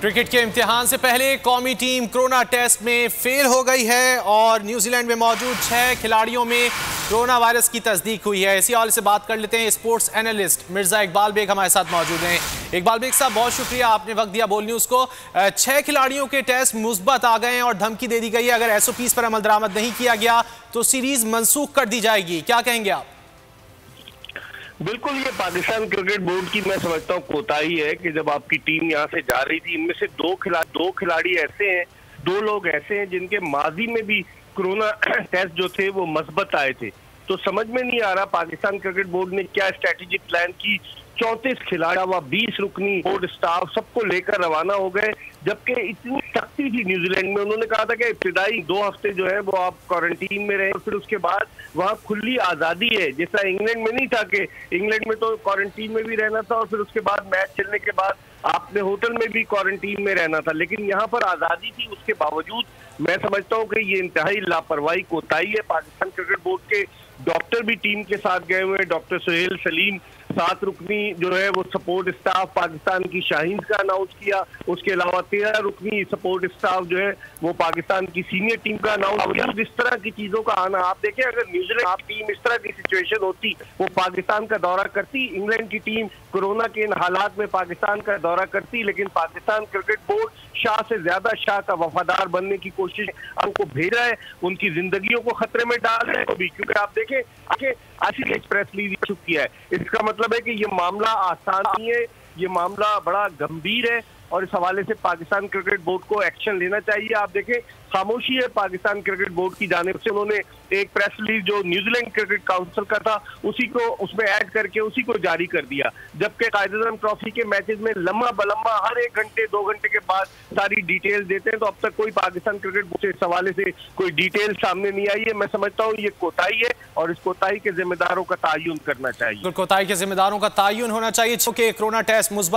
Cricket के इम्तिहान से पहले कौमी टीम कोरोना टेस्ट में फेल हो गई है और न्यूजीलैंड में मौजूद 6 खिलाड़ियों में कोरोना वायरस की तस्दीक हुई है। इसी हवाले से बात कर लेते हैं। स्पोर्ट्स एनालिस्ट मिर्जा इकबाल बेग हमारे साथ मौजूद हैं। इकबाल बेग साहब, बहुत शुक्रिया, आपने वक्त दिया बोल न्यूज़ को। 6 खिलाड़ियों के टेस्ट मुस्बत आ गए हैं और धमकी दे दी गई है अगर एसओपीज पर अमल दरामद नहीं किया गया तो सीरीज मनसूख कर दी जाएगी। क्या कहेंगे आप? बिल्कुल, ये पाकिस्तान क्रिकेट बोर्ड की मैं समझता हूँ कोताही है कि जब आपकी टीम यहाँ से जा रही थी, इनमें से दो खिलाड़ी ऐसे हैं, 2 लोग ऐसे हैं जिनके माजी में भी कोरोना टेस्ट जो थे वो मस्बत आए थे। तो समझ में नहीं आ रहा पाकिस्तान क्रिकेट बोर्ड ने क्या स्ट्रेटेजिक प्लान की। 34 खिलाड़ी व 20 रुकनी बोर्ड स्टाफ सबको लेकर रवाना हो गए, जबकि इतनी सख्ती थी न्यूजीलैंड में। उन्होंने कहा था कि इब्तिदाई 2 हफ्ते जो है वो आप क्वारंटीन में रहे और फिर उसके बाद वहाँ खुली आज़ादी है। जैसा इंग्लैंड में नहीं था कि इंग्लैंड में तो क्वारंटीन में भी रहना था और फिर उसके बाद मैच चलने के बाद आपने होटल में भी क्वारंटीन में रहना था, लेकिन यहाँ पर आज़ादी थी। उसके बावजूद मैं समझता हूँ कि ये इंतहाई लापरवाही कोताही है। पाकिस्तान क्रिकेट बोर्ड के डॉक्टर भी टीम के साथ गए हुए हैं। डॉक्टर सुहेल सलीम 7 रुकनी जो है वो सपोर्ट स्टाफ पाकिस्तान की शाहीन का अनाउंस किया। उसके अलावा 13 रुकनी सपोर्ट स्टाफ जो है वो पाकिस्तान की सीनियर टीम का अनाउंस किया। इस तरह की चीजों का आना, आप देखें, अगर न्यूजीलैंड टीम इस तरह की सिचुएशन होती वो पाकिस्तान का दौरा करती। इंग्लैंड की टीम कोरोना के इन हालात में पाकिस्तान का दौरा करती, लेकिन पाकिस्तान क्रिकेट बोर्ड शाह से ज्यादा शाह का वफादार बनने की कोशिश हमको भेज रहा है, उनकी जिंदगियों को खतरे में डाल रहे हैं अभी। क्योंकि आप देखें आखिर एक्सप्रेस लीज इशू किया है, इसका मतलब है कि ये मामला आसान नहीं है, ये मामला बड़ा गंभीर है और इस हवाले से पाकिस्तान क्रिकेट बोर्ड को एक्शन लेना चाहिए। आप देखें, खामोशी है पाकिस्तान क्रिकेट बोर्ड की जानिब से। उन्होंने एक प्रेस रिलीज जो न्यूजीलैंड क्रिकेट काउंसिल का था उसी को उसमें ऐड करके उसी को जारी कर दिया, जबकि कायदे-ए-आज़म ट्रॉफी के मैचेस में लम्बा बलम्बा हर 1 घंटे 2 घंटे के बाद सारी डिटेल देते हैं। तो अब तक कोई पाकिस्तान क्रिकेट बोर्ड से इस हवाले से कोई डिटेल सामने नहीं आई है। मैं समझता हूँ ये कोताही है और इस कोताही के जिम्मेदारों का तायुन करना चाहिए। कोताही के जिम्मेदारों का तायुन होना चाहिए। कोरोना टेस्ट मुस्बत